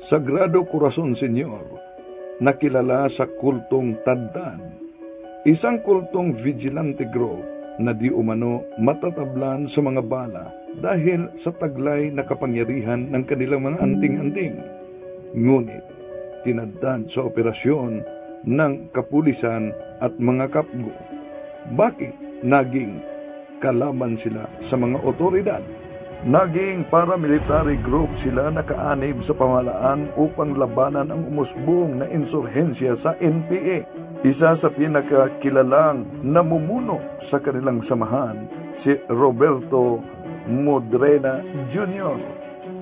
Sagrado Corazon Senyor, nakilala sa kultong Tadtad, isang kultong vigilante group na di umano matatablan sa mga bala dahil sa taglay na kapangyarihan ng kanilang mga anting-anting. Ngunit, tinadtad sa operasyon ng kapulisan at mga kapgo. Bakit naging kalaban sila sa mga otoridad? Naging paramilitary group sila nakaanib sa pamahalaan upang labanan ang umusbong na insurhensya sa NPA. Isa sa pinakakilalang namumuno sa kanilang samahan, si Roberto Modrena Jr.,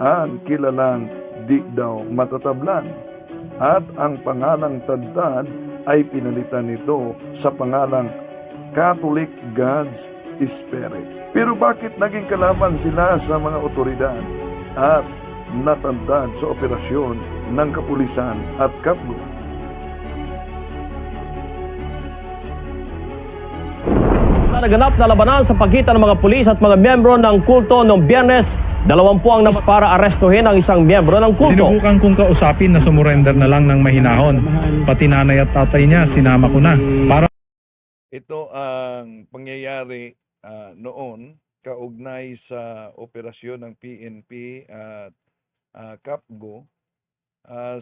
ang kilalang di daw matatablan. At ang pangalang Tadtad ay pinalitan nito sa pangalang Catholic God's Spirit. Pero bakit naging kalaban sila sa mga otoridad at natandad sa operasyon ng kapulisan at kapgo? Naganap na labanan sa pagitan ng mga pulis at mga miyembro ng kulto noong Biyernes. 20 ang namas para arestuhin ang isang miyembro ng kulto. Sinubukan kong kausapin na sumurrender na lang ng mahinahon. Pati nanay at tatay niya, sinama ko na. Para Ito ang pangyayari noon kaugnay sa operasyon ng PNP at Kapgo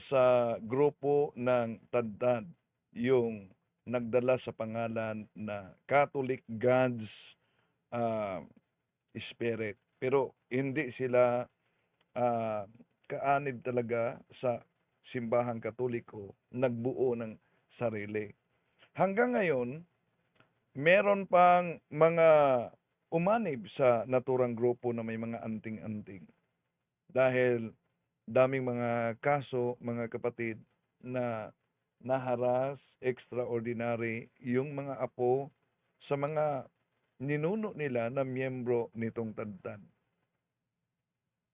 sa grupo ng Tadtad, yung nagdala sa pangalan na Catholic God's Spirit. Pero hindi sila kaanib talaga sa simbahang Katoliko, nagbuo ng sarili. Hanggang ngayon, meron pang mga umanib sa naturang grupo na may mga anting-anting. Dahil daming mga kaso, mga kapatid, na naharas, extraordinary, yung mga apo sa mga ninuno nila na miyembro nitong Tadtad.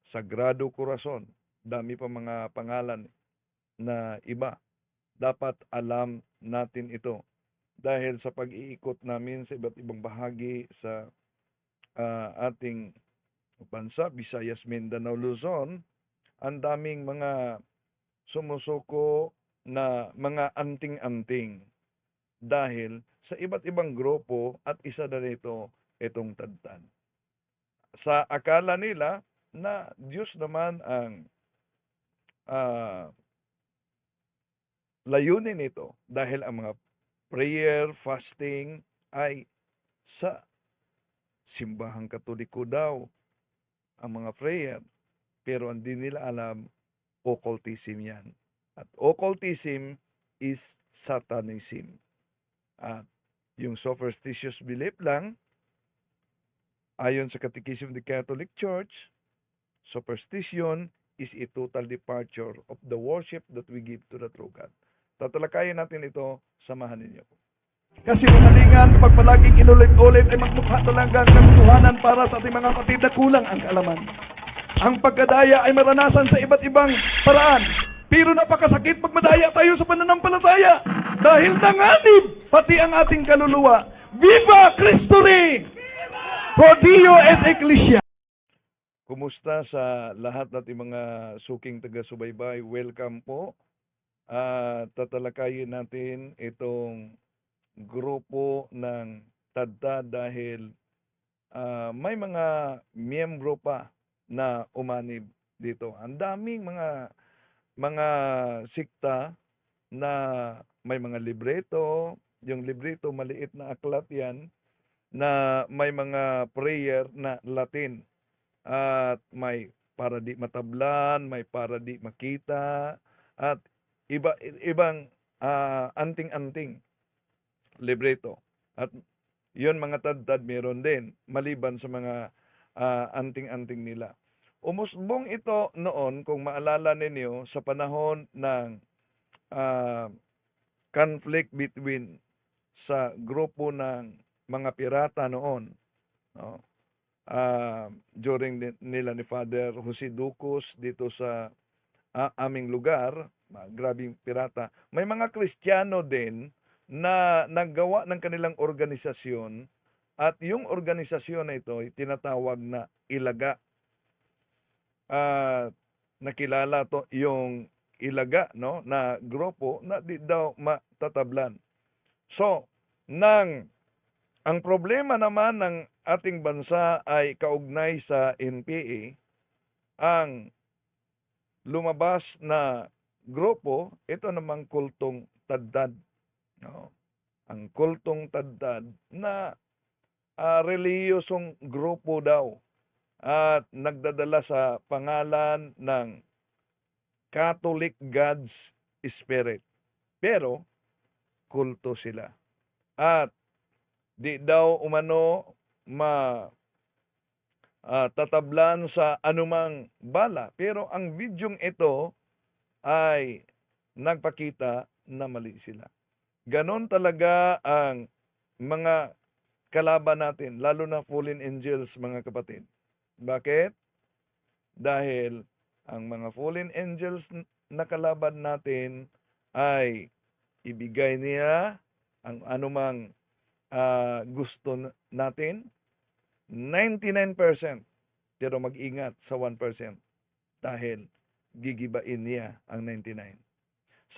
Sagrado Corazon, dami pa mga pangalan na iba. Dapat alam natin ito. Dahil sa pag-iikot namin sa iba't ibang bahagi sa ating bansa, Visayas, Mindanao, Luzon, ang daming mga sumusuko na mga anting-anting dahil sa iba't ibang grupo at isa na nito itong Tadtad. Sa akala nila na Diyos naman ang layunin nito dahil ang mga prayer, fasting ay sa simbahang Katoliko daw ang mga prayer. Pero hindi nila alam, occultism yan. At occultism is Satanism. At yung superstitious belief lang, ayon sa Catechism of the Catholic Church, superstition is a total departure of the worship that we give to the true God. Tatalakayin natin ito, samahan ninyo. Kasi mamalingan, pag palaging inulit-ulit ay magmukha talaga ng katotohanan para sa ating mga kapatid na kulang ang kaalaman. Ang pagkadaya ay maranasan sa iba't ibang paraan. Pero napakasakit pag madaya tayo sa pananampalataya. Dahil nanganib pati ang ating kaluluwa. Viva Cristo Rey! Pro Dio et Ecclesia! Kumusta sa lahat nating mga suking taga-subaybay? Welcome po. Tatalakayin natin itong grupo ng Tadtad dahil may mga miyembro pa na umanib dito. Ang daming mga sikta na may mga libreto, yung libreto maliit na aklat yan, na may mga prayer na Latin at may para di matablan, may para di makita at ibang anting-anting libreto. At yun mga Tadtad meron din maliban sa mga anting-anting nila. Umusbong ito noon, kung maalala ninyo, sa panahon ng conflict between sa grupo ng mga pirata noon. No? During nila ni Father Jose Ducos dito sa aming lugar, grabing pirata. May mga Kristiyano din na naggawa ng kanilang organisasyon at yung organisasyon na ito ay tinatawag na Ilaga. Nakilala to yung ilaga, no, na grupo na di daw matatablan. So, ang problema naman ng ating bansa ay kaugnay sa NPA, ang lumabas na grupo, ito namang kultong Taddad. No? Ang kultong Taddad na reliyosong grupo daw at nagdadala sa pangalan ng Catholic God's Spirit. Pero, kulto sila. At di daw umano tatablan sa anumang bala. Pero ang bidyong ito ay nagpakita na mali sila. Ganon talaga ang mga kalaban natin, lalo na fallen angels, mga kapatid. Bakit? Dahil ang mga fallen angels na kalaban natin ay ibigay niya ang anumang gusto natin, 99%, pero mag-ingat sa 1% dahil gigibain niya ang 99.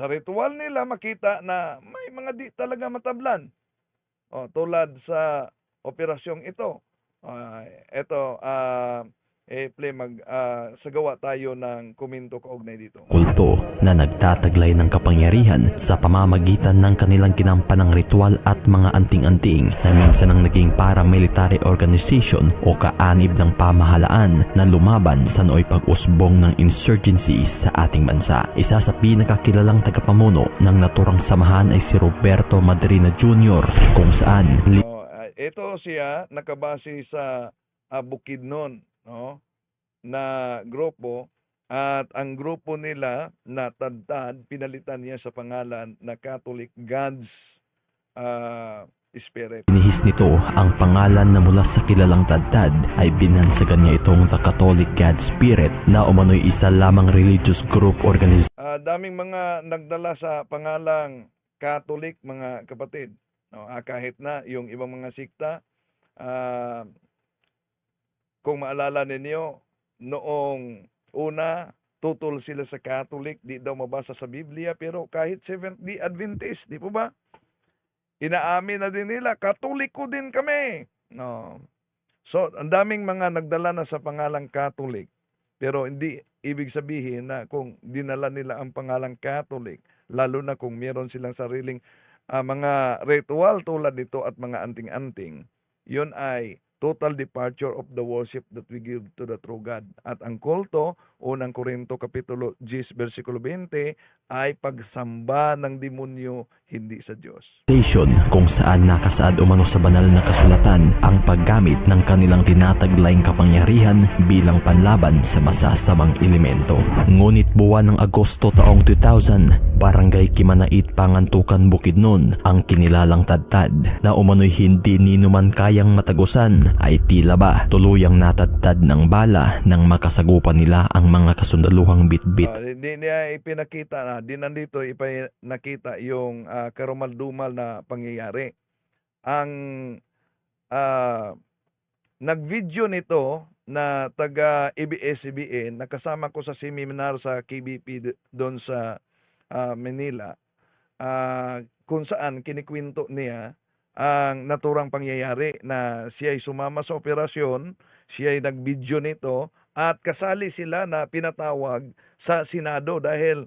Sa ritual nila makita na may mga di talaga matablan. Tulad sa operasyong ito. Sagawa tayo ng komento kaugnay dito. Kulto na nagtataglay ng kapangyarihan sa pamamagitan ng kanilang ginampanang ritual at mga anting-anting na minsan ang naging paramilitary organization o kaanib ng pamahalaan na lumaban sa nooy pag-usbong ng insurgency sa ating bansa. Isa sa pinakakilalang tagapamuno ng naturang samahan ay si Roberto Madrina Jr. kung saan ito siya nakabase sa Bukidnon, no, na grupo, at ang grupo nila na Taddad pinalitan niya sa pangalan na Catholic God's Spirit. Inihis nito ang pangalan na mula sa kilalang Taddad ay binansagan niya itong The Catholic God Spirit na umano'y isa lamang religious group organization. Daming mga nagdala sa pangalang Catholic, mga kapatid. No, kahit na yung ibang mga sikta, kung maalala ninyo, noong una, tutol sila sa Catholic, di daw mabasa sa Biblia, pero kahit Seventh-day Adventist, di po ba? Inaamin na din nila, Katoliko din kami. No. So, ang daming mga nagdala na sa pangalang Catholic, pero hindi ibig sabihin na kung dinala nila ang pangalang Catholic, lalo na kung meron silang sariling mga ritual tulad nito at mga anting-anting, yun ay total departure of the worship that we give to the true God. At ang kulto, unang Korinto kapitulo 10 versikulo 20, ay pagsamba ng demonyo, hindi sa Diyos. Kung saan nakasaad umano sa banal na kasulatan ang paggamit ng kanilang tinataglayng kapangyarihan bilang panlaban sa masasamang elemento. Ngunit buwan ng Agosto taong 2000, Barangay Kimanait, Pangantukan, Bukidnon, ang kinilalang Taddad na umano'y hindi ninuman kayang matagusan ay tila ba tuluyang natadtad ng bala nang makasagupan nila ang mga kasundaluhang bitbit. Di niya ipinakita di nandito ipinakita yung karumal-dumal na pangyayari. Ang nag-video nito na taga ABS-CBN, nakasama ko sa seminar sa KBP doon sa Manila, kung saan kinikwento niya ang naturang pangyayari na siya ay sumama sa operasyon, siya ay nag-video nito at kasali sila na pinatawag sa Senado dahil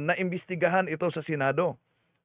naimbestigahan ito sa Senado.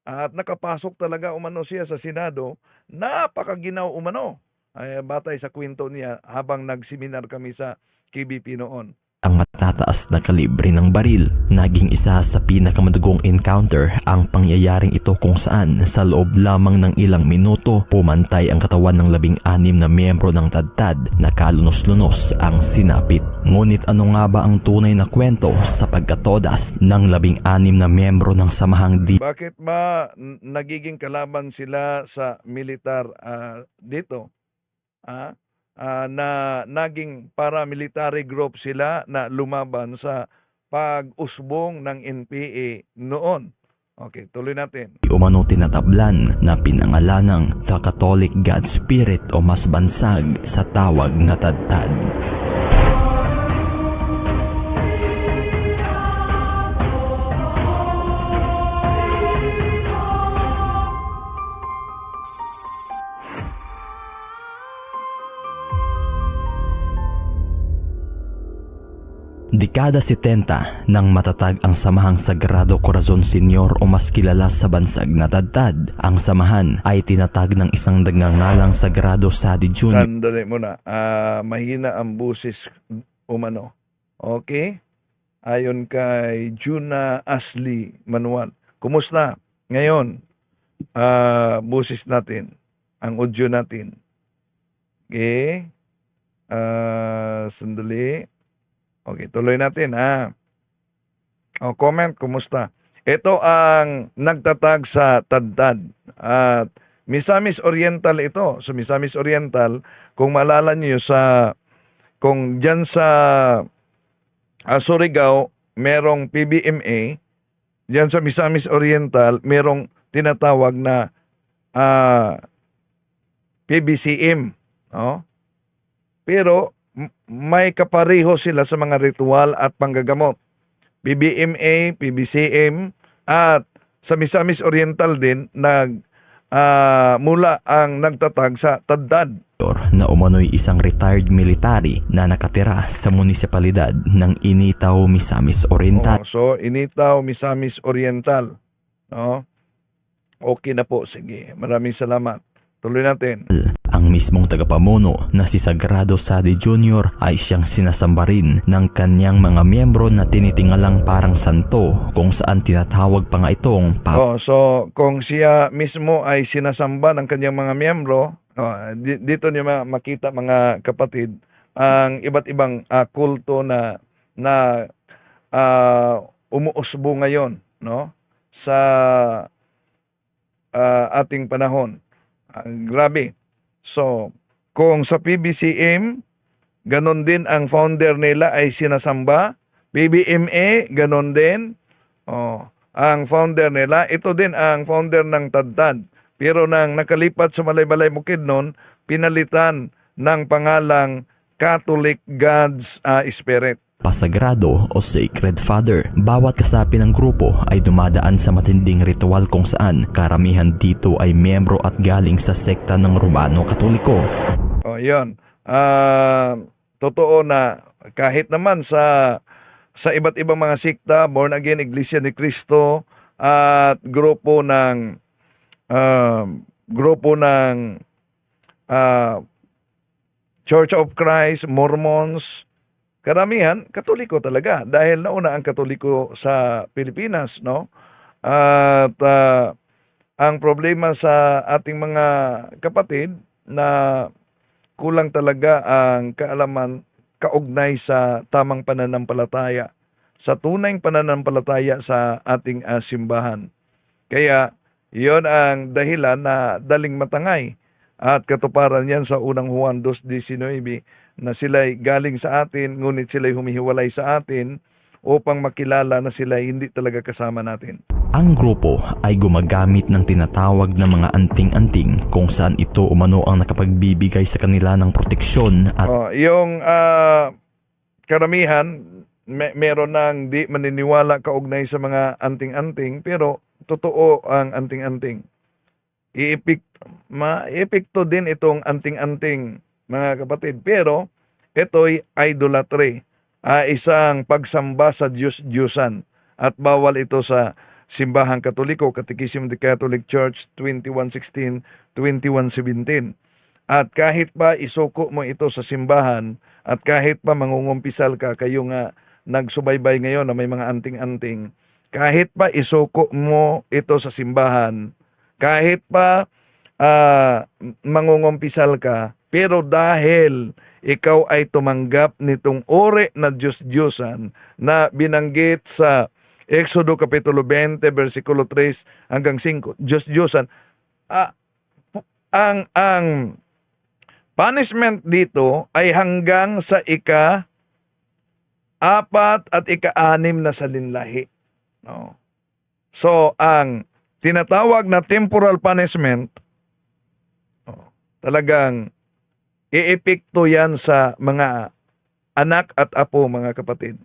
At nakapasok talaga umano siya sa Senado, napakaginaw umano. Ay, batay sa kwento niya habang nagseminar kami sa KBP noon. Ang matataas na kalibre ng baril, naging isa sa pinakamadugong encounter ang pangyayaring ito kung saan sa loob lamang ng ilang minuto pumantay ang katawan ng 16 na miyembro ng Taddad na kalunos-lunos ang sinapit. Ngunit ano nga ba ang tunay na kwento sa pagkatodas ng 16 na miyembro ng samahang Bakit ba nagiging kalaban sila sa militar dito? Na naging paramilitary group sila na lumaban sa pag-usbong ng NPA noon. Okay, tuloy natin. Umano tinatablan na pinangalanang The Catholic God Spirit o mas bansag sa tawag na Taddad. Dekada 70 nang matatag ang samahang Sagrado Corazon Senior o mas kilala sa bansag na Tadtad. Ang samahan ay tinatag ng isang nagngangalang Sagrado Sadi Jr. Sandali muna. Mahina ang busis umano. Okay? Ayon kay Juna Ashley Manuel. Kumusta? Ngayon, busis natin. Ang audio natin. Okay? Sandali. Okay, tuloy natin comment, kumusta? Ito ang nagtatag sa Tadtad. At Misamis Oriental ito. So Misamis Oriental, kung maalala niyo kung dyan sa Surigao, merong PBMA, dyan sa Misamis Oriental, merong tinatawag na PBCM. No? Pero may kapareho sila sa mga ritual at panggagamot. PBMA, PBCM, at sa Misamis Oriental din, mula ang nagtatag sa Tadtad. Na umano'y isang retired military na nakatira sa munisipalidad ng Initaw, Misamis Oriental. So, Initaw, Misamis Oriental. No? Okay na po, sige. Maraming salamat. Tuloy natin. Ang mismong tagapamuno na si Sagrado Sadi Jr. ay siyang sinasamba rin ng kanyang mga miyembro na tinitingalang parang santo, kung saan tinatawag pa nga itong so kung siya mismo ay sinasamba ng kanyang mga miyembro, dito niyo makita mga kapatid ang iba't ibang kulto na umuusbo ngayon, no, sa ating panahon. Grabe. So, kung sa PBCM, ganon din ang founder nila ay sinasamba. PBMA, ganon din. Ang founder nila, ito din ang founder ng Tadtad. Pero nang nakalipat sa Malaybalay Bukidnon, pinalitan ng pangalang Catholic God's Spirit. Pasagrado o Sacred Father. Bawat kasapi ng grupo ay dumadaan sa matinding ritual kung saan karamihan dito ay miyembro at galing sa sekta ng Romano Katoliko. Yun. Totoo na kahit naman sa iba't ibang mga sekta, Born Again, Iglesia ni Cristo, at grupo ng Church of Christ, Mormons, karamihan Katoliko talaga dahil nauna ang Katoliko sa Pilipinas, no? At ang problema sa ating mga kapatid na kulang talaga ang kaalaman kaugnay sa tamang pananampalataya, sa tunay pananampalataya sa ating simbahan. Kaya iyon ang dahilan na daling matangay at katuparan yan sa unang Juan 2:19 na sila'y galing sa atin, ngunit sila'y humihiwalay sa atin upang makilala na sila'y hindi talaga kasama natin. Ang grupo ay gumagamit ng tinatawag na mga anting-anting kung saan ito umano ang nakapagbibigay sa kanila ng proteksyon at yung karamihan meron nang di maniniwala kaugnay sa mga anting-anting, pero totoo ang anting-anting. Epekto din itong anting-anting, mga kapatid. Pero ito'y idolatry, isang pagsamba sa Diyos-Diyosan, at bawal ito sa simbahang Katoliko, Catechism of the Catholic Church 2116, 2117. At kahit pa isuko mo ito sa simbahan, at kahit pa mangungumpisal ka, kayo nga nagsubaybay ngayon na may mga anting-anting, kahit pa isuko mo ito sa simbahan, kahit pa mangungumpisal ka, pero dahil ikaw ay tumanggap nitong uri na Diyos-Diyosan na binanggit sa Exodo Kapitulo 20, versikulo 3 hanggang 5, Diyos-Diyosan, ang punishment dito ay hanggang sa ika-4 at ika-6 na salinlahi. No? So, ang tinatawag na temporal punishment, talagang iepekto yan sa mga anak at apo, mga kapatid.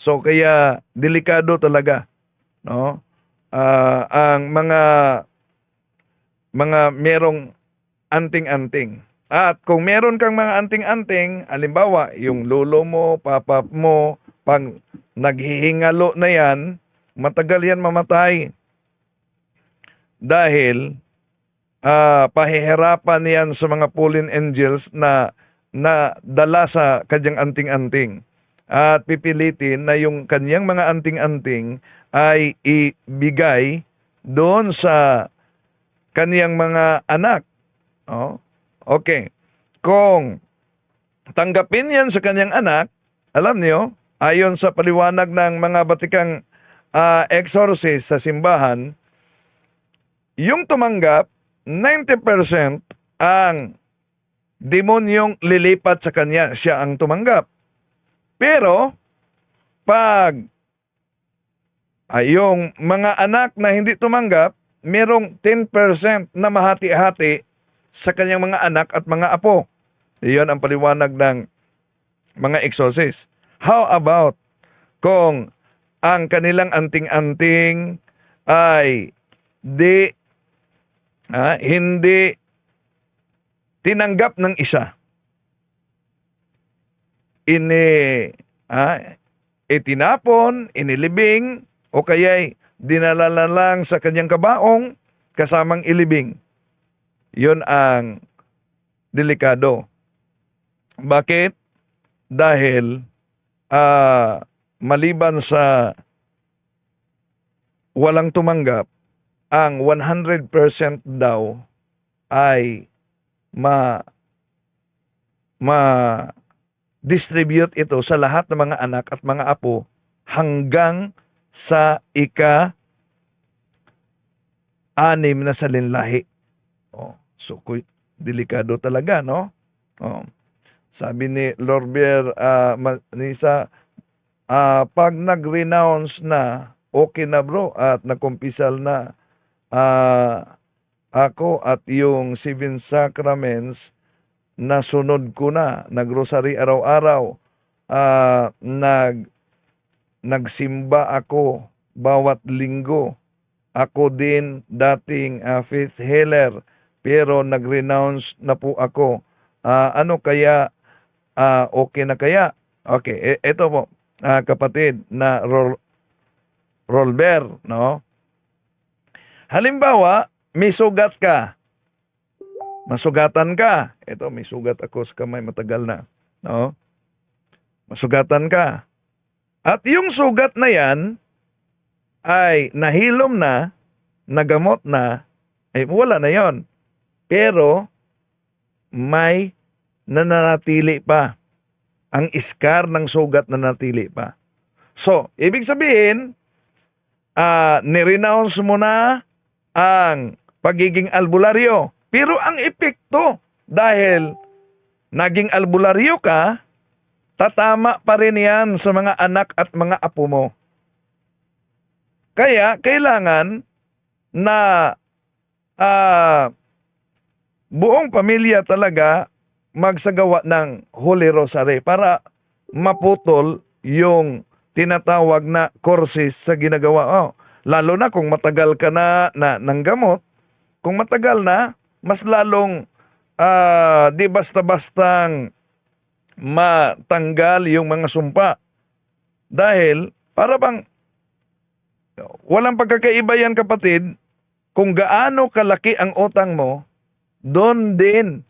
So, kaya delikado talaga, no? Ang mga merong anting-anting. At kung meron kang mga anting-anting, halimbawa, yung lolo mo, papa mo, pag naghihingalo na yan, matagal yan mamatay. Dahil pahihirapan yan sa mga fallen angels na dala sa kanyang anting-anting. At pipilitin na yung kanyang mga anting-anting ay ibigay doon sa kanyang mga anak. Oh, okay. Kung tanggapin yan sa kanyang anak, alam niyo, ayon sa paliwanag ng mga batikang exorcist sa simbahan, yung tumanggap, 90% ang demonyong lilipat sa kanya, siya ang tumanggap. Pero, pag yung mga anak na hindi tumanggap, merong 10% na mahati-hati sa kanyang mga anak at mga apo. Iyon ang paliwanag ng mga exorcist. How about kung ang kanilang anting-anting ay hindi tinanggap ng isa? Itinapon, inilibing, o kaya'y dinala na lang sa kanyang kabaong kasamang ilibing. Yun ang delikado. Bakit? Dahil maliban sa walang tumanggap, ang 100% daw ay distribute ito sa lahat ng mga anak at mga apo hanggang sa ika-6 na salinlahi. Oh, so delikado talaga, no? Oh. Sabi ni Lorber Manisa, pag nag-renounce na, okay na bro, at nakumpisal na ako at yung 7 sacraments, nasunod ko na, nagrosary araw-araw, nagsimba ako bawat linggo. Ako din dating faith healer, pero nag-renounce na po ako. Ano kaya, okay na kaya? Okay, ito po, kapatid na Rolber, no? Halimbawa, may sugat ka. Masugatan ka. Ito, may sugat ako sa kamay, matagal na. No? Masugatan ka. At yung sugat na yan ay nahilom na, nagamot na, ay wala na yon. Pero, may nananatili pa. Ang iskar ng sugat na nanatili pa. So, ibig sabihin, nirenounce mo na ang pagiging albularyo. Pero ang epekto, dahil naging albularyo ka, tatama pa rin yan sa mga anak at mga apo mo. Kaya, kailangan na buong pamilya talaga magsagawa ng Holy Rosary para maputol yung tinatawag na courses sa ginagawa. Lalo na kung matagal ka na ng gamot, kung matagal na, mas lalong di basta-bastang matanggal yung mga sumpa. Dahil, para bang walang pagkakaiba yan, kapatid, kung gaano kalaki ang utang mo, doon din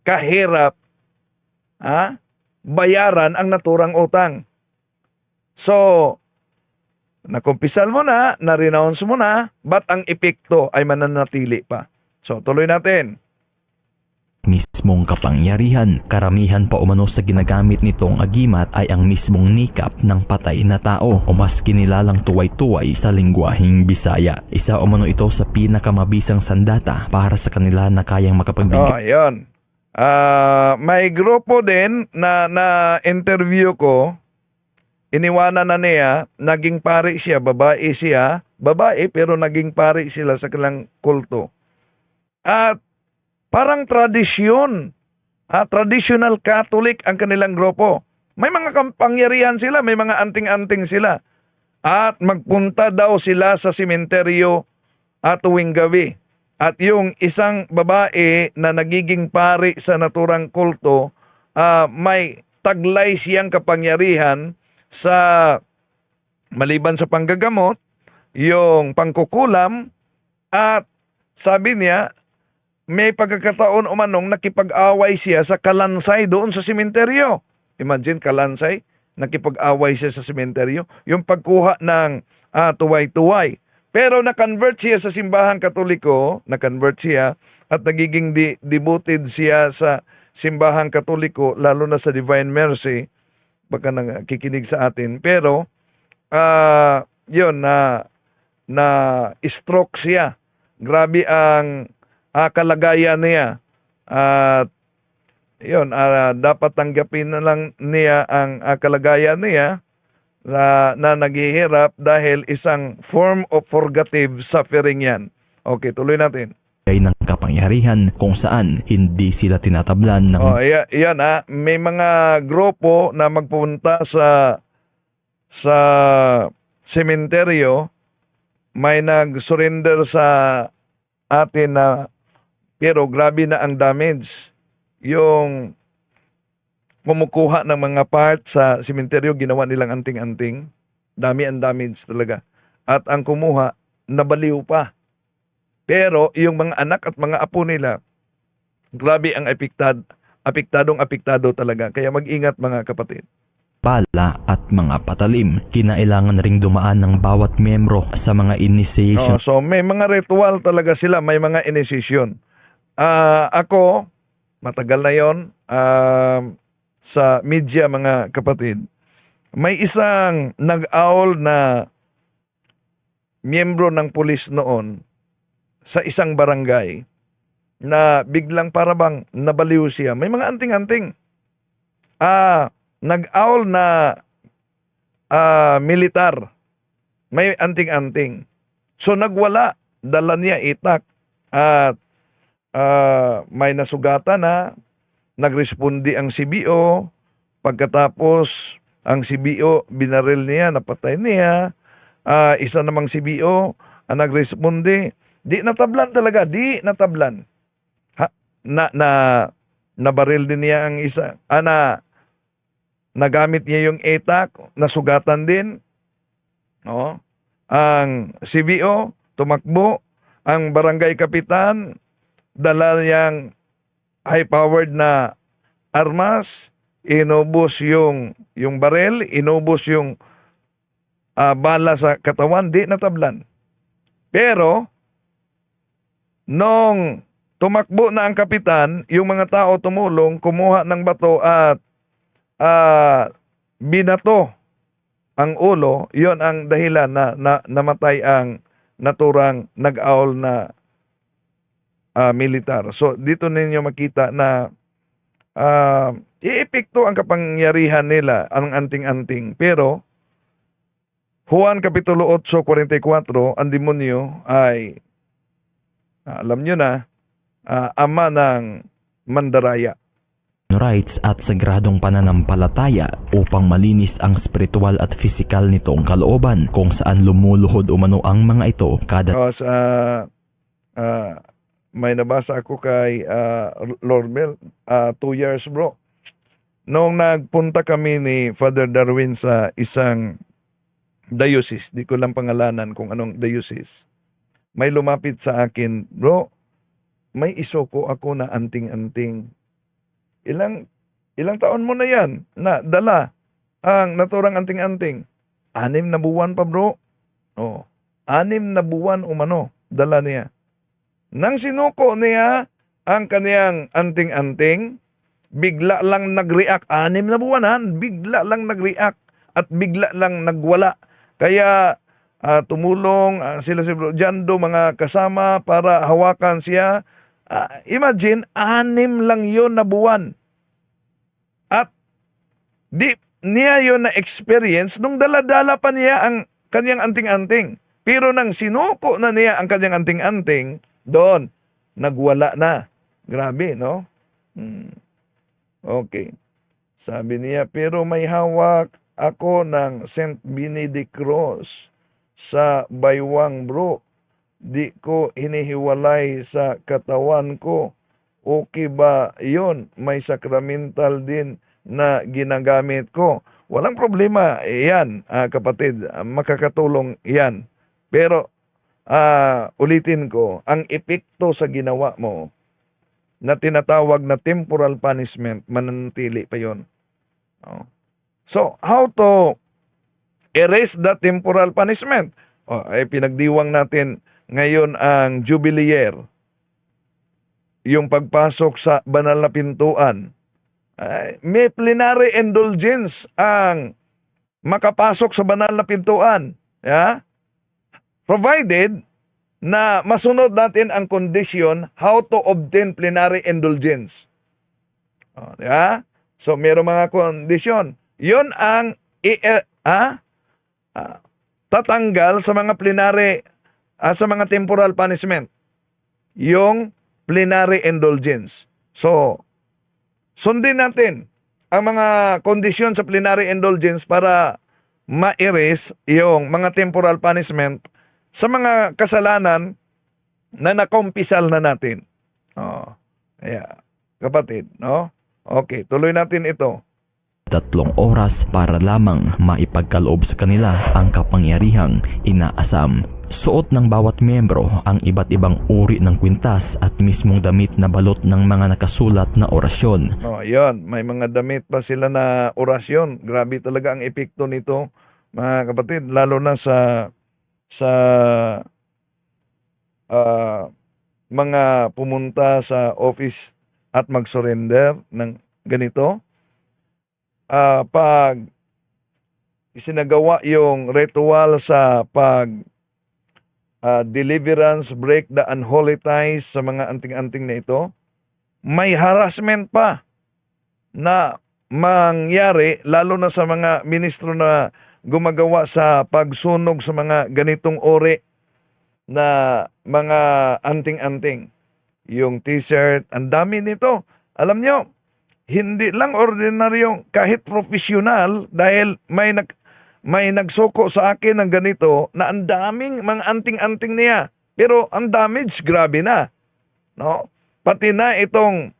kahirap bayaran ang naturang utang. So, nakumpisal mo na, na-renounce mo na, but ang epekto ay mananatili pa. So, tuloy natin. Mismong kapangyarihan, karamihan pa umano sa ginagamit nitong agimat ay ang mismong nikap ng patay na tao o mas kinilalang tuway-tuway sa lingwaheng Bisaya. Isa umano ito sa pinakamabisang sandata para sa kanila na kayang makapagbigay. Yun. May grupo din na interview ko, iniwanan na niya, naging pari siya, babae pero naging pari sila sa kanilang kulto. At parang tradisyon, traditional Catholic ang kanilang grupo. May mga kapangyarihan sila, may mga anting-anting sila. At magpunta daw sila sa sementeryo tuwing gabi. At yung isang babae na nagiging pari sa naturang kulto, may taglay siyang kapangyarihan sa maliban sa panggagamot, yung pangkukulam, at sabi niya, may pagkakataon umanong nakipag-away siya sa kalansay doon sa sementeryo. Imagine, kalansay, nakipag-away siya sa sementeryo. Yung pagkuha ng tuway-tuway. Pero na-convert siya sa simbahang Katoliko, na-convert siya, at nagiging devoted siya sa simbahang Katoliko, lalo na sa Divine Mercy, baka nakikinig sa atin. Pero, yun, na stroke siya. Grabe ang kalagayan niya. At yun, dapat tanggapin na lang niya ang kalagayan niya na naghihirap dahil isang form of purgative suffering yan. Okay, tuloy natin. Ay ng kapangyarihan kung saan hindi sila tinatablan ng Yan may mga grupo na magpunta sa sementeryo, may nag-surrender sa atin na pero grabe na ang damage. Yung kumukuha ng mga parts sa sementeryo, ginawa nilang anting-anting. Dami ang damage talaga. At ang kumuha, nabaliw pa. Pero yung mga anak at mga apo nila, grabe ang apektado talaga. Kaya mag-ingat mga kapatid. bala at mga patalim. Kinailangan ring dumaan ng bawat miyembro sa mga initiation. So may mga ritual talaga sila, may mga initiation. Ako, matagal na yon sa media mga kapatid. May isang nag-awl na miyembro ng pulis noon sa isang barangay na biglang parabang nabaliw siya. May mga anting-anting. Nag-awl na militar. May anting-anting. So nagwala. Dala niya itak. At may nasugatan na. Nagrespondi ang CBO. Pagkatapos ang CBO binaril niya, napatay niya. Isa namang CBO ang nagrespondi. Di natablan talaga. Di natablan. Nabaril din niya ang isa. Nagamit niya yung ETAC, nasugatan din. Ang CBO, tumakbo. Ang barangay kapitan, dala niyang high-powered na armas, inubos yung barel, inubos yung bala sa katawan, di natablan. Pero, nung tumakbo na ang kapitan, yung mga tao tumulong, kumuha ng bato at binato ang ulo, yon ang dahilan na namatay ang naturang nag-awl na militar. So, dito ninyo makita na iepekto ang kapangyarihan nila, ang anting-anting. Pero, Juan Kapitulo 8:44, ang demonyo ay, alam nyo na, ama ng mandaraya. Rights at sagradong pananampalataya upang malinis ang spiritual at physical nitong kalooban kung saan lumuluhod umano ang mga ito kada May nabasa ako kay Lord Mel 2 years bro. Noong nagpunta kami ni Father Darwin sa isang diocese, di ko lang pangalanan kung anong diocese, may lumapit sa akin, bro, may isoko ako na anting-anting. Ilang taon mo na yan na dala ang naturang anting-anting? 6 na buwan pa bro. 6 na buwan umano dala niya. Nang sinuko niya ang kaniyang anting-anting, bigla lang nag-react. 6 na buwan bigla lang nag-react at bigla lang nagwala. Kaya tumulong sila si Bro Jando, mga kasama para hawakan siya. Imagine, 6 lang yon na buwan. At di niya yon na experience nung dala-dala pa niya ang kanyang anting-anting. Pero nang sinuko na niya ang kanyang anting-anting, doon, nagwala na. Grabe, no? Okay. Sabi niya, pero may hawak ako ng St. Benedict Cross sa baywang bro. Di ko hinihiwalay sa katawan ko. Okay ba yon? May sacramental din na ginagamit ko. walang problema. Yan, kapatid, makakatulong yan. Pero, ulitin ko, ang epekto sa ginawa mo na tinatawag na temporal punishment, mananatili pa yon. Oh. So, how to erase the temporal punishment? Pinagdiwang natin ngayon ang Jubilee Year. Yung pagpasok sa banal na pintuan. May plenary indulgence ang makapasok sa banal na pintuan. Yeah? Provided na masunod natin ang condition how to obtain plenary indulgence. Yeah? So, mayroong mga kondisyon. Yun ang tatanggal sa mga plenary, sa mga temporal punishment. Yung plenary indulgence. So, sundin natin ang mga kondisyon sa plenary indulgence para ma-erase yung mga temporal punishment sa mga kasalanan na nakumpisal na natin. Kapatid, no? Okay, tuloy natin ito. 3 oras para lamang maipagkaloob sa kanila ang kapangyarihang inaasam. Suot ng bawat miyembro ang iba't ibang uri ng kwintas at mismong damit na balot ng mga nakasulat na orasyon. Yun, may mga damit pa sila na orasyon. Grabe talaga ang epekto nito, mga kapatid, lalo na sa mga pumunta sa office at mag-surrender ng ganito. Pag isinagawa yung ritual sa deliverance, break the unholy ties sa mga anting-anting na ito, may harassment pa na mangyari, lalo na sa mga ministro na gumagawa sa pagsunog sa mga ganitong uri na mga anting-anting. Yung t-shirt, ang dami nito. Alam nyo, hindi lang ordinaryong, kahit profesional, dahil may nagsuko sa akin ng ganito na ang daming mga anting-anting niya. Pero ang damage, grabe na. No? Pati na itong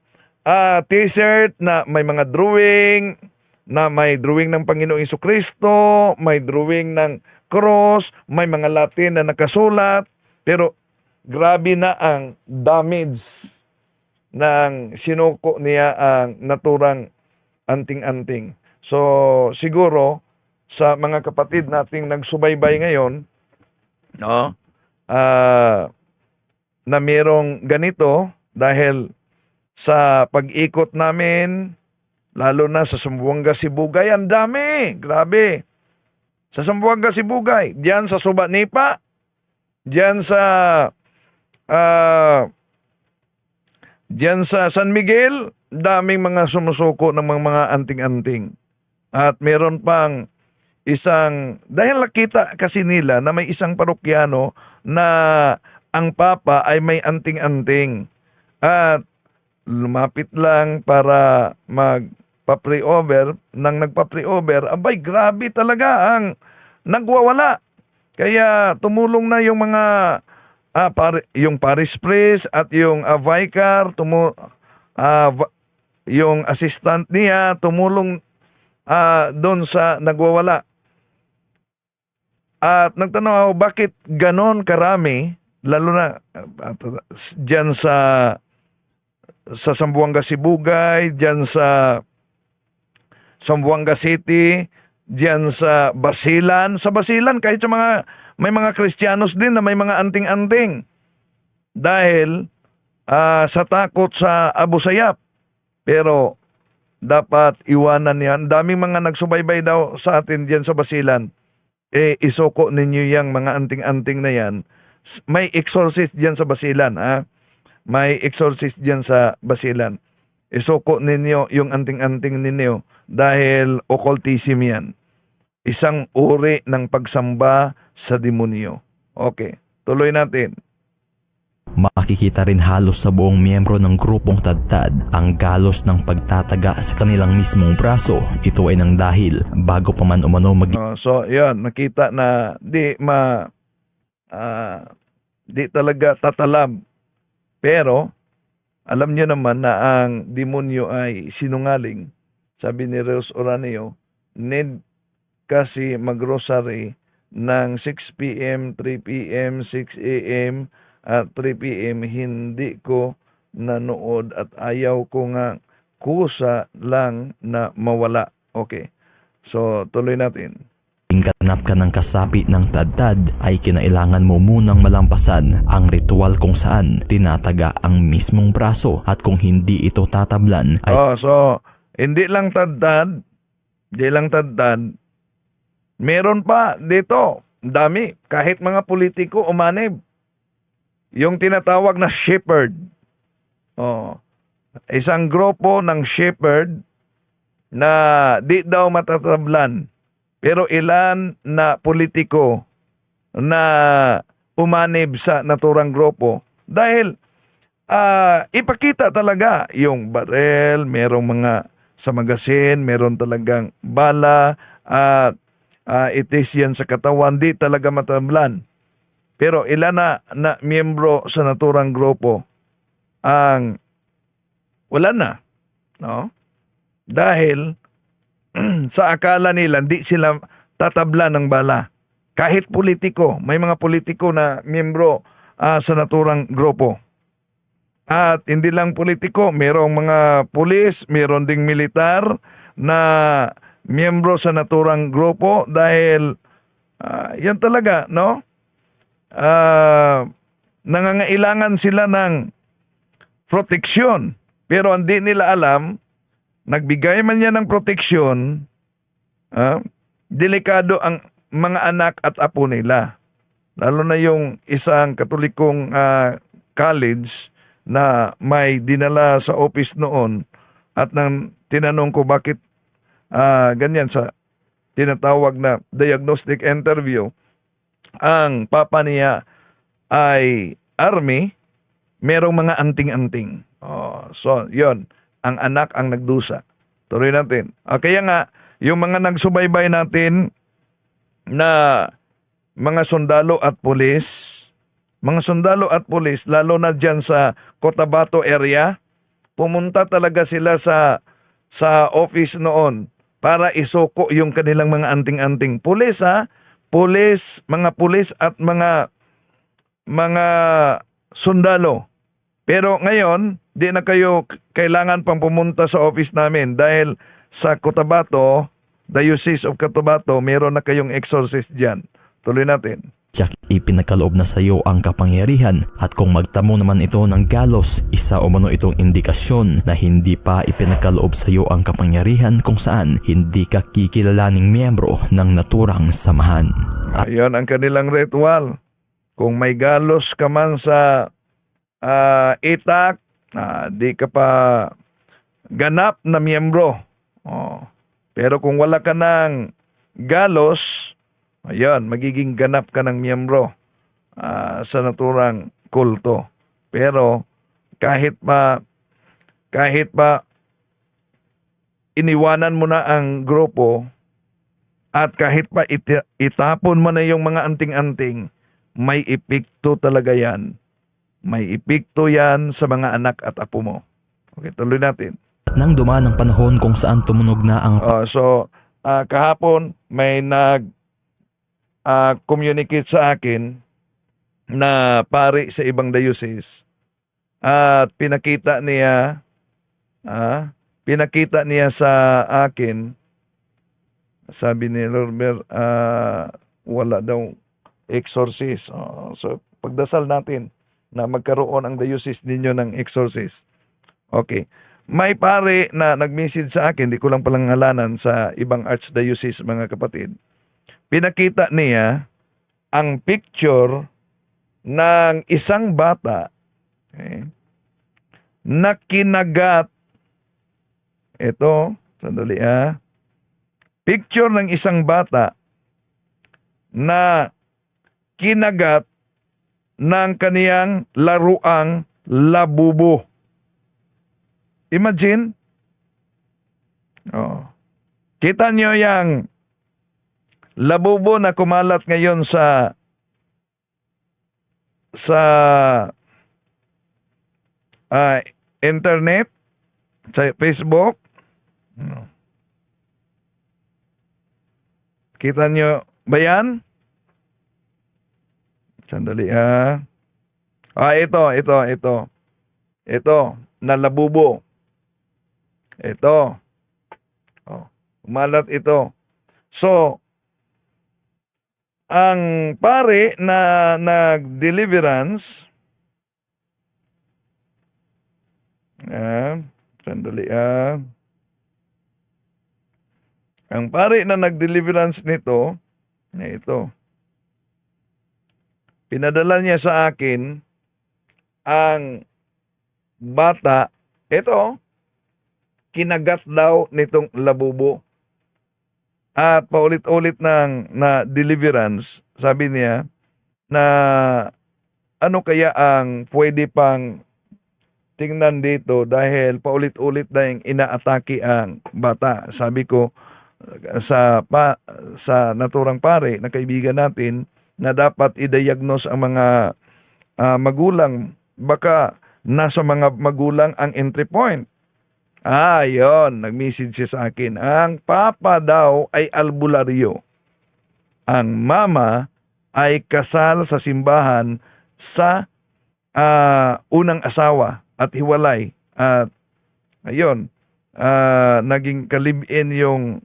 t-shirt na may mga drawing, na may drawing ng Panginoong Jesucristo, may drawing ng cross, may mga Latin na nakasulat. Pero grabe na ang damage ng sinuko niya ang naturang anting-anting. So, siguro, sa mga kapatid nating nagsubaybay ngayon, no, na mayroong ganito, dahil sa pag-ikot namin, lalo na sa Zamboanga, Sibugay, ang dami, grabe. Sa Zamboanga, Sibugay, diyan sa Suba Nipa, diyan sa San Miguel, daming mga sumusuko ng mga anting-anting. At meron pang dahil nakita kasi nila na may isang parokyano na ang papa ay may anting-anting. At lumapit lang para magpa-pre-over. Nang nagpa-pre-over, abay, grabe talaga ang nagwawala. Kaya tumulong na yung mga yung parish priest at yung vicar, yung assistant niya, tumulong doon sa nagwawala. At nagtanong ako, bakit ganon karami, lalo na dyan sa Zamboanga, Sibugay, dyan sa Zamboanga City, dyan sa Basilan. Sa Basilan, kahit sa may mga Kristiyanos din na may mga anting-anting. Dahil sa takot sa Abu Sayyaf. Pero dapat iwanan yan. Daming mga nagsubaybay daw sa atin dyan sa Basilan. Isoko ninyo yung mga anting-anting na yan. May exorcist dyan sa Basilan. May exorcist dyan sa Basilan. Isoko ninyo yung anting-anting ninyo dahil occultism yan. Isang uri ng pagsamba sa demonyo. Okay, tuloy natin. Makikita rin halos sa buong miyembro ng grupong Tadtad ang galos ng pagtataga sa kanilang mismong braso. Ito ay nang dahil bago pa man umano so, yan, nakita na di talaga tatalab. Pero, alam niyo naman na ang demonyo ay sinungaling. Sabi ni Reus Oranio, need kasi mag-grocery ng 6 p.m., 3 p.m., 6 a.m. at 3 p.m. Hindi ko nanood at ayaw ko nga kusa lang na mawala. Okay. So, tuloy natin. Kung ganap ka ng kasapi ng tadtad ay kinailangan mo munang malampasan ang ritual kung saan tinataga ang mismong braso at kung hindi ito tatablan ay So, hindi lang tadtad, meron pa dito, dami, kahit mga politiko umanib. Yung tinatawag na shepherd. Isang grupo ng shepherd na di daw matatablan. Pero ilan na politiko na umanib sa naturang grupo dahil ipakita talaga yung barel, merong mga sa magasin, meron talagang bala, at itis yan sa katawan, di talaga matablan. Pero ilan na miyembro sa naturang grupo ang wala na, no? Dahil sa akala nila di sila tatabla ng bala. Kahit politiko, may mga politiko na miyembro sa naturang grupo. At hindi lang politiko, mayroong mga pulis, mayroon ding militar na miyembro sa naturang grupo dahil yan talaga, no? Nangangailangan sila ng proteksyon. Pero hindi nila alam, nagbigay man niya ng proteksyon, delikado ang mga anak at apo nila. Lalo na yung isang katolikong college na may dinala sa office noon at nang tinanong ko bakit ganyan sa tinatawag na diagnostic interview, ang papa niya ay army, merong mga anting-anting. So, yon ang anak ang nagdusa. Tuloy natin. Kaya nga, yung mga nagsubaybay natin na mga sundalo at pulis, lalo na dyan sa Cotabato area, pumunta talaga sila sa office noon para isuko yung kanilang mga anting-anting. Pulis mga pulis at mga sundalo. Pero ngayon, di na kayo kailangan pang pumunta sa office namin dahil sa Cotabato, Diocese of Cotabato, meron na kayong exorcist dyan. Tuloy natin. tiyak ipinagkaloob na sa iyo ang kapangyarihan at kung magtamo naman ito ng galos, isa o mano itong indikasyon na hindi pa ipinagkaloob sa iyo ang kapangyarihan kung saan hindi ka kikilalaning miyembro ng naturang samahan. Ayan ang kanilang ritual. Kung may galos ka man sa itak, di ka pa ganap na miyembro. Pero kung wala ka ng galos, ayan, magiging ganap ka ng miyembro sa naturang kulto. Pero kahit pa iniwanan mo na ang grupo at kahit pa itapon mo na yung mga anting-anting, may epekto talaga yan. May epekto yan sa mga anak at apo mo. Okay, tuloy natin. Nang dumaan ang panahon kung saan tumunog na ang kahapon may communicate sa akin na pari sa ibang diocese at pinakita niya sa akin, sabi ni Robert, wala daw exorcist. So pagdasal natin na magkaroon ang diocese ninyo ng exorcist. Okay. May pare na nag-message sa akin, di ko lang palang ngalanan, sa ibang archdiocese, mga kapatid. Pinakita niya ang picture ng isang bata na kinagat. Ito, sandali picture ng isang bata na kinagat ng kaniyang laruang labubo. Imagine. Kita nyo yung labubo na kumalat ngayon sa internet, sa Facebook. Kita nyo ba yan? Sandali ito. Ito, nalabubo. Ito. Oh, umalat ito. So, ang pare na nag-deliverance, sandali ang pare na nag-deliverance nito, na ito, pinadala niya sa akin ang bata, ito, kinagat daw nitong labubo. At paulit-ulit na deliverance, sabi niya, na ano kaya ang pwede pang tingnan dito dahil paulit-ulit na yung inaatake ang bata. Sabi ko, sa naturang pare na kaibigan natin na dapat i-diagnose ang mga magulang. Baka nasa mga magulang ang entry point. Yon, nag-message siya sa akin. Ang papa daw ay albularyo. Ang mama ay kasal sa simbahan sa unang asawa at hiwalay. At ayun, naging kalibin yung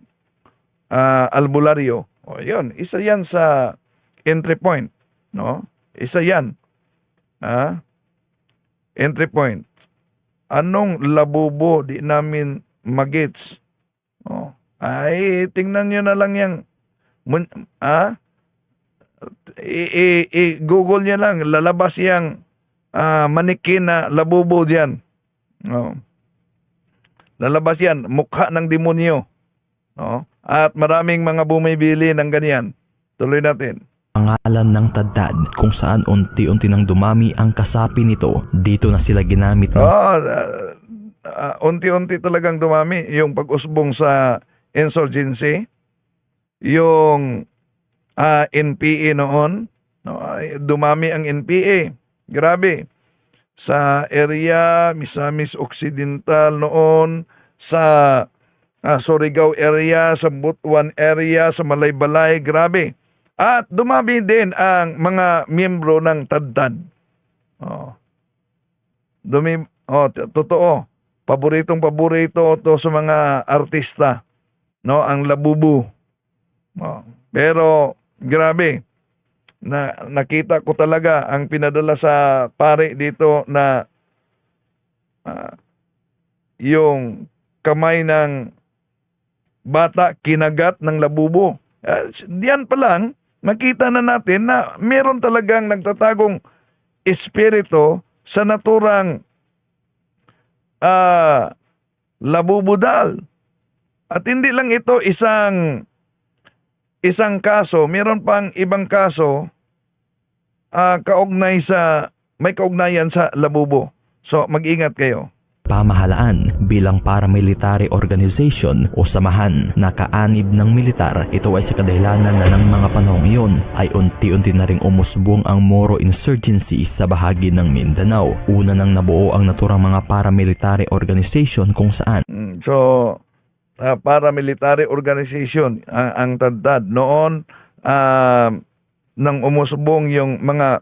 albularyo. O yun, isa yan sa entry point, no? Isa yan. Entry point. Anong labubo di namin magets? Oh, ay tingnan niyo na lang yang Google niya lang, lalabas yang manikin na labubo diyan. Oh. Lalabas yan, mukha ng demonyo. Oh. At maraming mga bumibili ng ganyan. Tuloy natin. Pangalan ng Taddad kung saan unti-unti nang dumami ang kasapi nito. Dito na sila ginamit ng unti-unti talagang dumami yung pag-usbong sa insurgency, yung NPA noon, no, dumami ang NPA. Grabe. Sa area Misamis Occidental noon, sa Surigao area, sa Butuan area, sa Malaybalay, grabe. At dumami din ang mga miyembro ng Taddad. Totoo. Paboritong-paborito to sa mga artista, no, ang labubu. Pero grabe. Nakita ko talaga ang pinadala sa pare dito na yung kamay ng bata kinagat ng labubo. Diyan pa lang makita na natin na meron talagang nagtatagong espiritu sa naturang labubudal. At hindi lang ito isang kaso, meron pang ibang kaso may kaugnayan sa labubo. So mag-ingat kayo. pamahalaan bilang paramilitary organization o samahan na kaanib ng militar. Ito ay sa kadahilanan na ng mga panahong iyon ay unti-unti na ring umusbong ang Moro insurgency sa bahagi ng Mindanao. Una nang nabuo ang naturang mga paramilitary organization kung saan paramilitary organization ang Taddad noon nang umusbong yung mga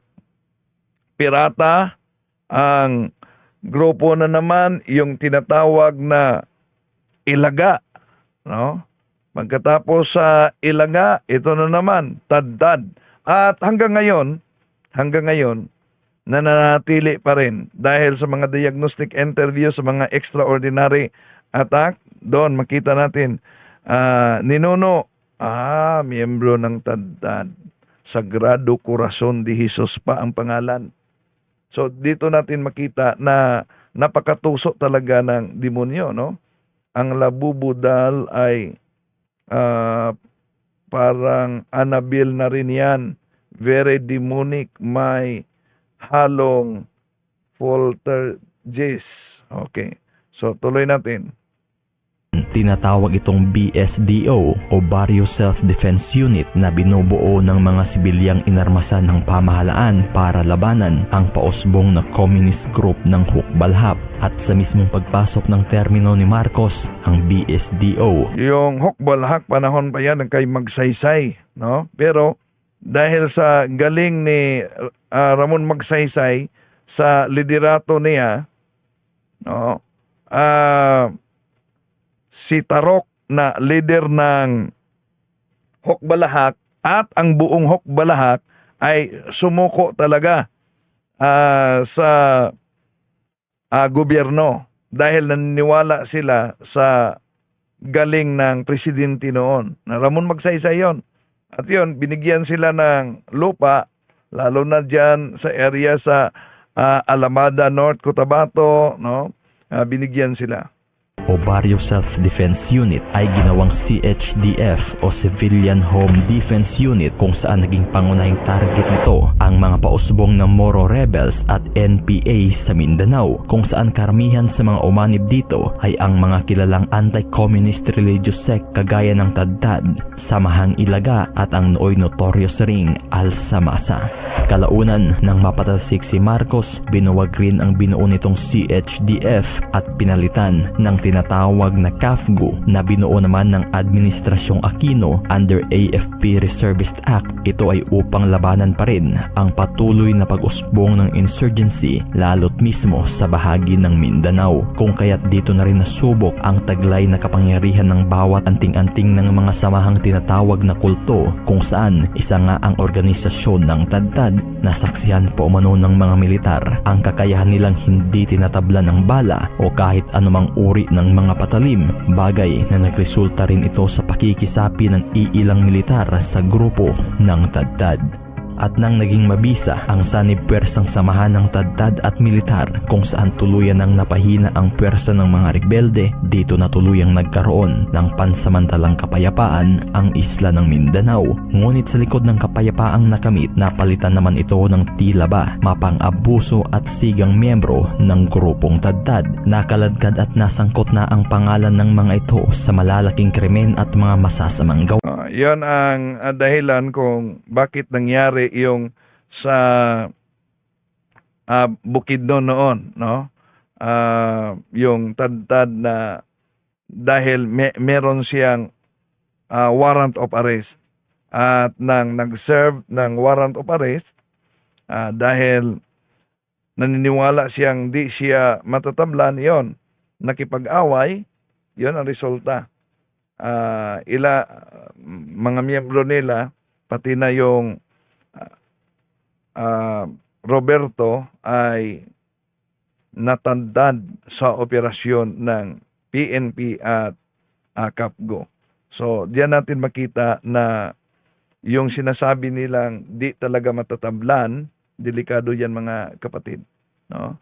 pirata. Ang grupo na naman yung tinatawag na Ilaga, no? Pagkatapos sa Ilaga, ito na naman Taddad. At hanggang ngayon nananatili pa rin dahil sa mga diagnostic interview, sa mga extraordinary attack. Doon makita natin ninuno, miyembro ng Taddad, Sagrado Corazon de Jesus pa ang pangalan. So dito natin makita na napakatuso talaga ng demonyo, no? Ang labubudal ay parang Annabelle na rin yan. Very demonic, may halong poltergeist. Okay. So tuloy natin. Tinatawag itong BSDO o Barrio Self-Defense Unit na binubuo ng mga sibilyang inarmasan ng pamahalaan para labanan ang pausbong na communist group ng Hukbalhap. At sa mismong pagpasok ng termino ni Marcos, ang BSDO, Yung Hukbalhak, panahon pa yan ng kay Magsaysay, no? Pero dahil sa galing ni Ramon Magsaysay sa liderato niya, no? Si Tarok na leader ng Hukbalahak at ang buong Hukbalahak ay sumuko talaga sa gobyerno dahil naniniwala sila sa galing ng presidente noon. Na Ramon Magsaysay yon. At yon, binigyan sila ng lupa, lalo na dyan sa area sa Alamada North, Cotabato, no? Binigyan sila. o Barrio Self-Defense Unit ay ginawang CHDF o Civilian Home Defense Unit kung saan naging pangunahing target nito ang mga pausbong ng Moro Rebels at NPA sa Mindanao, kung saan karamihan sa mga umanib dito ay ang mga kilalang anti-communist religious sect kagaya ng Tadtad, Samahang Ilaga at ang nooy notorious ring Alsamasa. Kalaunan nang mapatalsik si Marcos, binuwag rin ang binuo nitong CHDF at pinalitan ng tinatawag na CAFGO na binuo naman ng Administrasyong Aquino under AFP Reservist Act. Ito ay upang labanan pa rin ang patuloy na pag-usbong ng insurgency lalo't mismo sa bahagi ng Mindanao, kung kaya't dito na rin nasubok ang taglay na kapangyarihan ng bawat anting-anting ng mga samahang tinatawag na kulto, kung saan isa nga ang organisasyon ng Tadtad na saksihan po umano ng mga militar ang kakayahan nilang hindi tinatabla ng bala o kahit anumang uri ng mga patalim, bagay na nagresulta rin ito sa pakikisapi ng iilang militar sa grupo ng Tadtad. At nang naging mabisa ang sanib pwersang samahan ng Tadtad at militar, kung saan tuluyan ng napahina ang pwersa ng mga rebelde, dito na tuluyang nagkaroon ng pansamantalang kapayapaan ang isla ng Mindanao. Ngunit sa likod ng kapayapaang nakamit, napalitan naman ito ng tila ba mapang-abuso at sigang miyembro ng grupong Tadtad. Nakaladkad at nasangkot na ang pangalan ng mga ito sa malalaking krimen at mga masasamang gawa. Yan ang dahilan kung bakit nangyari yung sa Bukidnon noon, no? Yung Tadtad na dahil meron siyang warrant of arrest at nang nag-serve ng warrant of arrest dahil naniniwala siyang di siya matatablan, yon nakipag-away, yon ang resulta. Mga miyembro nila, pati na yung Roberto ay natandad sa operasyon ng PNP at CAFGO. So, diyan natin makita na yung sinasabi nilang di talaga matatablan, delikado yan mga kapatid, no?